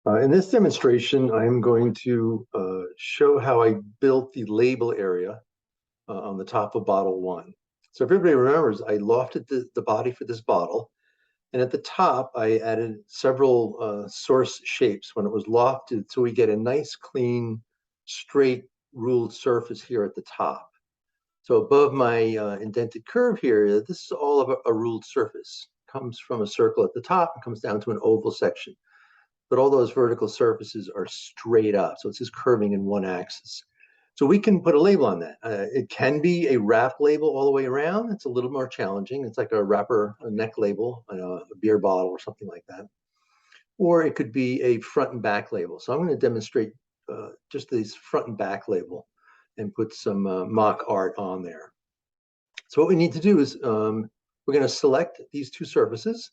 In this demonstration, I'm going to show how I built the label area on the top of bottle one. So if everybody remembers, I lofted the body for this bottle, and at the top, I added several source shapes when it was lofted, so we get a nice, clean, straight, ruled surface here at the top. So above my indented curve here, this is all of a ruled surface. It comes from a circle at the top and comes down to an oval section, but all those vertical surfaces are straight up. So it's just curving in one axis. So we can put a label on that. It can be a wrap label all the way around. It's a little more challenging. It's like a wrapper, a neck label, a beer bottle or something like that. Or it could be a front and back label. So I'm going to demonstrate just this front and back label and put some mock art on there. So what we need to do is we're going to select these two surfaces,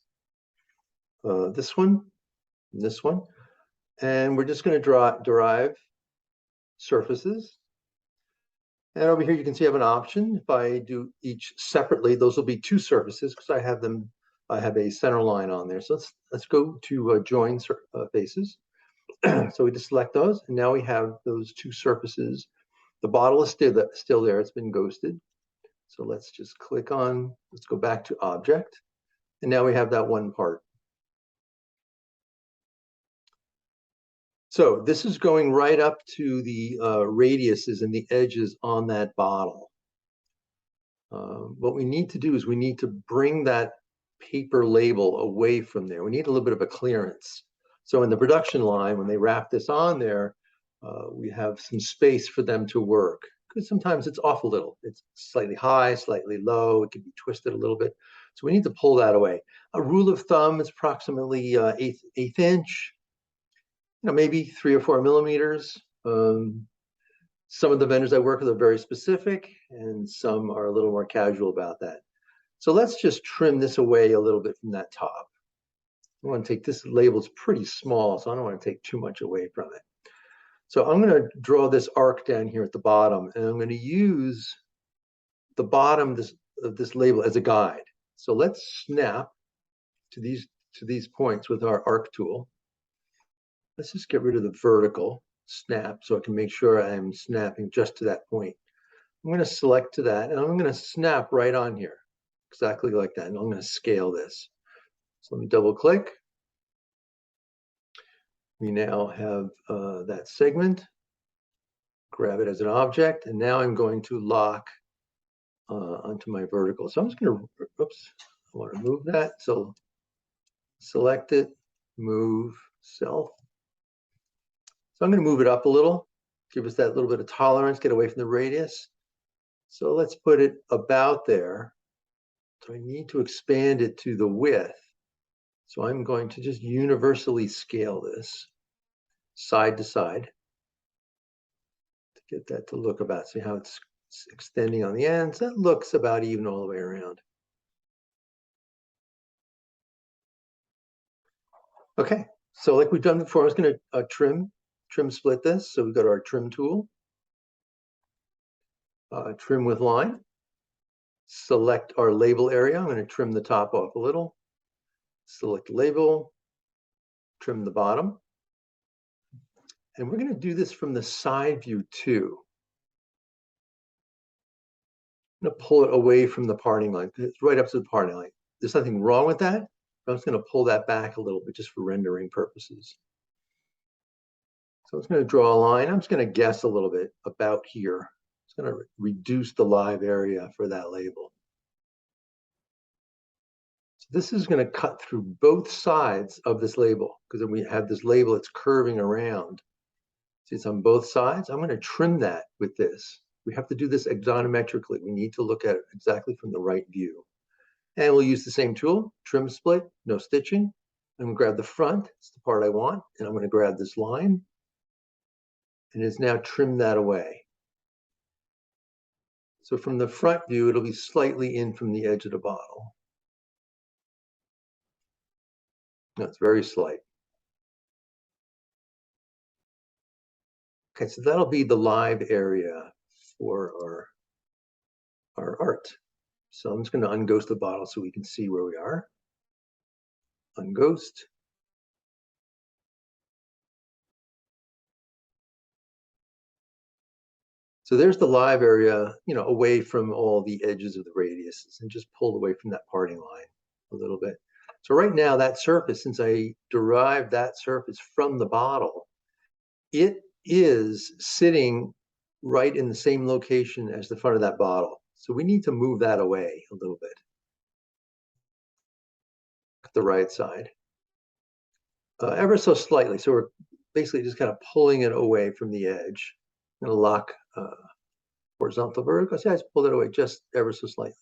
this one, this one, and we're just going to derive surfaces. And over here you can see I have an option. If I do each separately, those will be two surfaces because I have a center line on there. So let's go to join faces. So we just select those, and now we have those two surfaces. The bottle is still there. It's been ghosted. So let's just click on, let's go back to object. And now we have that one part. So this is going right up to the radiuses and the edges on that bottle. What we need to do is we need to bring that paper label away from there. We need a little bit of a clearance. So in the production line, when they wrap this on there, we have some space for them to work. Because sometimes it's off a little. It's slightly high, slightly low. It can be twisted a little bit. So we need to pull that away. A rule of thumb is approximately eighth inch, maybe 3 or 4 millimeters. Some of the vendors I work with are very specific, and some are a little more casual about that. So let's just trim this away a little bit from that top. I want to take this label, it's pretty small, so I don't want to take too much away from it. So I'm going to draw this arc down here at the bottom, and I'm going to use the bottom of this label as a guide. So let's snap to these points with our arc tool. Let's just get rid of the vertical snap so I can make sure I'm snapping just to that point. I'm going to select to that, and I'm going to snap right on here, exactly like that, and I'm going to scale this. So let me double click. We now have that segment, grab it as an object, and now I'm going to lock onto my vertical. So I'm just going to, oops, I want to move that. So select it, move, self. So I'm going to move it up a little, give us that little bit of tolerance, get away from the radius. So let's put it about there. So I need to expand it to the width. So I'm going to just universally scale this side to side to get that to look about, see how it's extending on the ends. That looks about even all the way around. Okay, so like we've done before, I was going to trim split this. So we've got our trim tool, trim with line, select our label area. I'm going to trim the top off a little, select label, trim the bottom. And we're going to do this from the side view too. I'm going to pull it away from the parting line. It's right up to the parting line. There's nothing wrong with that, but I'm just going to pull that back a little bit just for rendering purposes. So it's going to draw a line. I'm just going to guess a little bit about here. It's going to reduce the live area for that label. So this is going to cut through both sides of this label, because then we have this label that's curving around. See, it's on both sides. I'm going to trim that with this. We have to do this axonometrically. We need to look at it exactly from the right view. And we'll use the same tool, trim split, no stitching. I'm going to grab the front. It's the part I want. And I'm going to grab this line. And it's now trimmed that away. So from the front view, it'll be slightly in from the edge of the bottle. That's very slight. Okay, so that'll be the live area for our art. So I'm just going to unghost the bottle so we can see where we are. Unghost. So there's the live area, you know, away from all the edges of the radiuses and just pulled away from that parting line a little bit. So right now that surface, since I derived that surface from the bottle, it is sitting right in the same location as the front of that bottle. So we need to move that away a little bit. The right side, ever so slightly. So we're basically just kind of pulling it away from the edge. I'm going to lock horizontal vertical. So I just pulled it away just ever so slightly.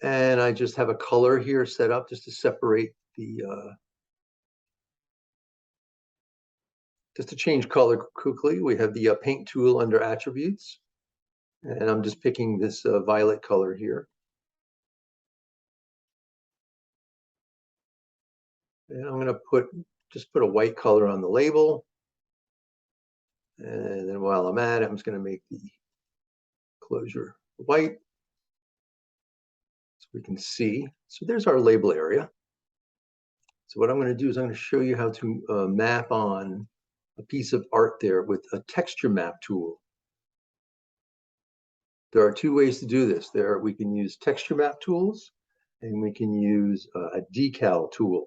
And I just have a color here set up just to separate the, just to change color quickly. We have the paint tool under attributes. And I'm just picking this violet color here. And I'm going to just put a white color on the label. And then while I'm at it, I'm just going to make the closure white so we can see. So there's our label area. So what I'm going to do is I'm going to show you how to map on a piece of art there with a texture map tool. There are two ways to do this. We can use texture map tools and we can use a decal tool.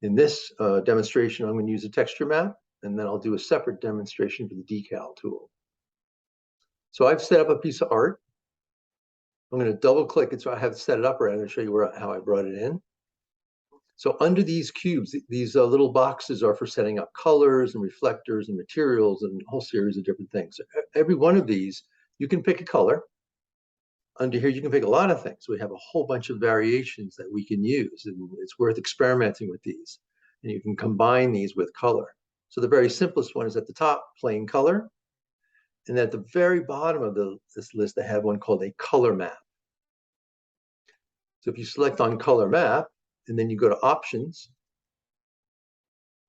In this demonstration, I'm going to use a texture map, and then I'll do a separate demonstration for the decal tool. So I've set up a piece of art. I'm going to double click it so I have it set it up right. I'm going to show you how I brought it in. So under these cubes, these little boxes are for setting up colors and reflectors and materials and a whole series of different things. Every one of these, you can pick a color. Under here, you can pick a lot of things. We have a whole bunch of variations that we can use, and it's worth experimenting with these. And you can combine these with color. So the very simplest one is at the top, plain color. And at the very bottom of this list, I have one called a color map. So if you select on color map, and then you go to options,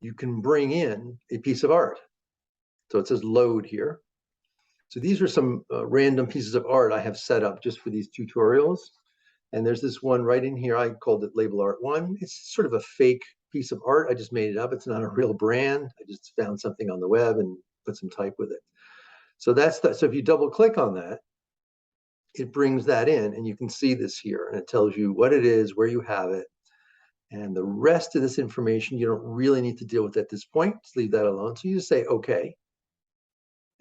you can bring in a piece of art. So it says load here. So these are some random pieces of art I have set up just for these tutorials. And there's this one right in here. I called it Label Art 1. It's sort of a fake piece of art. I just made it up. It's not a real brand. I just found something on the web and put some type with it. So that's that. So if you double click on that, it brings that in and you can see this here. And it tells you what it is, where you have it. And the rest of this information, you don't really need to deal with at this point. Just leave that alone. So you just say, okay.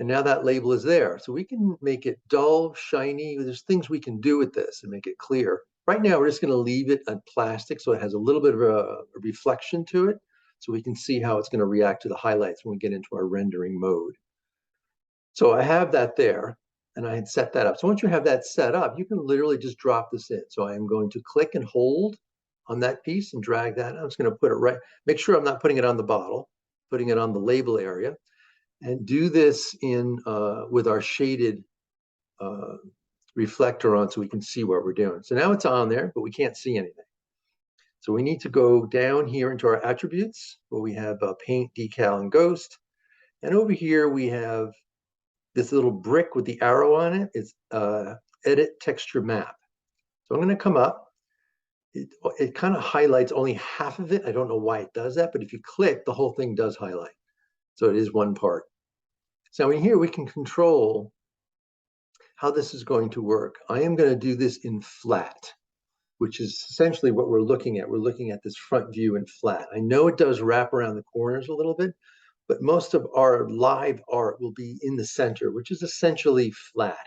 And now that label is there. So we can make it dull, shiny. There's things we can do with this and make it clear. Right now, we're just going to leave it on plastic so it has a little bit of a reflection to it. So we can see how it's going to react to the highlights when we get into our rendering mode. So I have that there and I had set that up. So once you have that set up, you can literally just drop this in. So I am going to click and hold on that piece and drag that. I'm just going to put it right. Make sure I'm not putting it on the bottle, putting it on the label area. And do this in with our shaded reflector on so we can see what we're doing. So now it's on there, but we can't see anything. So we need to go down here into our attributes where we have paint, decal, and ghost. And over here we have this little brick with the arrow on it. It's edit texture map. So I'm going to come up. It kind of highlights only half of it. I don't know why it does that, but if you click, the whole thing does highlight. So it is one part. So in here, we can control how this is going to work. I am going to do this in flat, which is essentially what we're looking at. We're looking at this front view in flat. I know it does wrap around the corners a little bit, but most of our live art will be in the center, which is essentially flat.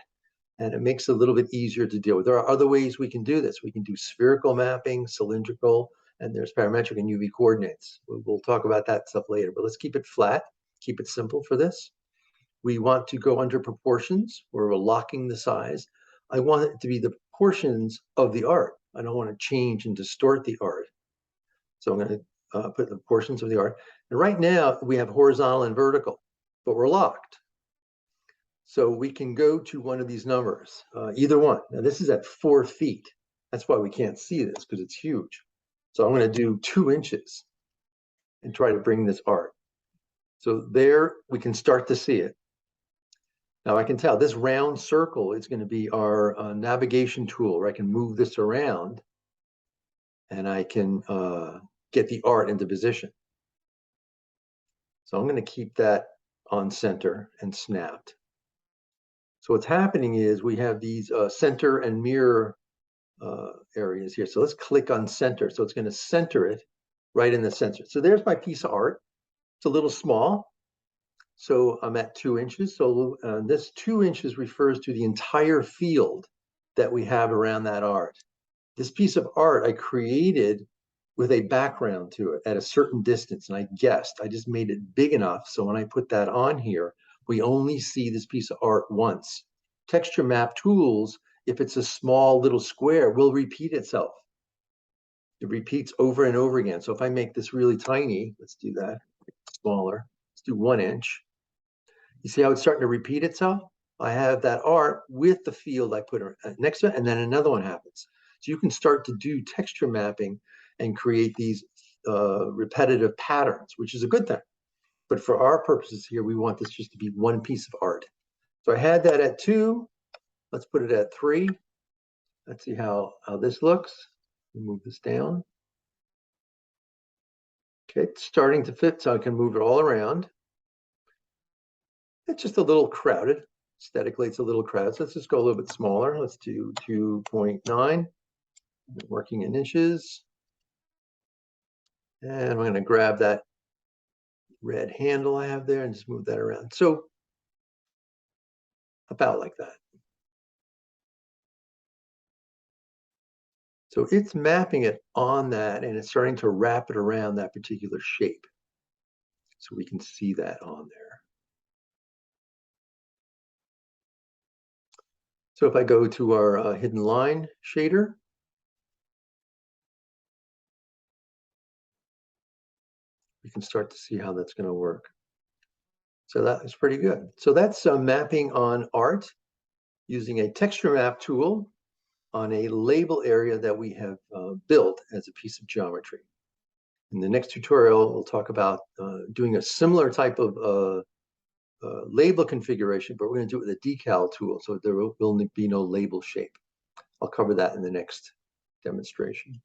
And it makes it a little bit easier to deal with. There are other ways we can do this. We can do spherical mapping, cylindrical, and there's parametric and UV coordinates. We'll talk about that stuff later, but let's keep it flat, keep it simple for this. We want to go under proportions where we're locking the size. I want it to be the proportions of the art. I don't want to change and distort the art. So I'm going to put the proportions of the art. And right now we have horizontal and vertical, but we're locked. So we can go to one of these numbers, either one. Now this is at 4 feet. That's why we can't see this because it's huge. So I'm going to do 2 inches and try to bring this art. So there we can start to see it. Now I can tell this round circle is going to be our navigation tool where I can move this around and I can get the art into position. So I'm going to keep that on center and snapped. So what's happening is we have these center and mirror areas here. So let's click on center. So it's going to center it right in the center. So there's my piece of art. It's a little small. So I'm at 2 inches. So this 2 inches refers to the entire field that we have around that art. This piece of art I created with a background to it at a certain distance. And I guessed, I just made it big enough. So when I put that on here, we only see this piece of art once. Texture map tools, if it's a small little square, will repeat itself. It repeats over and over again. So if I make this really tiny, let's do that, smaller. Let's do 1 inch. You see how it's starting to repeat itself? I have that art with the field I put next to it, and then another one happens. So you can start to do texture mapping and create these repetitive patterns, which is a good thing. But for our purposes here, we want this just to be one piece of art. So I had that at 2. Let's put it at 3. Let's see how this looks. Move this down. Okay, it's starting to fit, so I can move it all around. It's just a little crowded. Aesthetically, it's a little crowded. So let's just go a little bit smaller. Let's do 2.9. Working in inches. And I'm going to grab that red handle I have there and just move that around. So about like that. So it's mapping it on that, and it's starting to wrap it around that particular shape. So we can see that on there. So if I go to our hidden line shader, we can start to see how that's going to work. So that is pretty good. So that's mapping on art using a texture map tool on a label area that we have built as a piece of geometry. In the next tutorial, we'll talk about doing a similar type of label configuration, but we're going to do it with a decal tool, so there will be no label shape. I'll cover that in the next demonstration.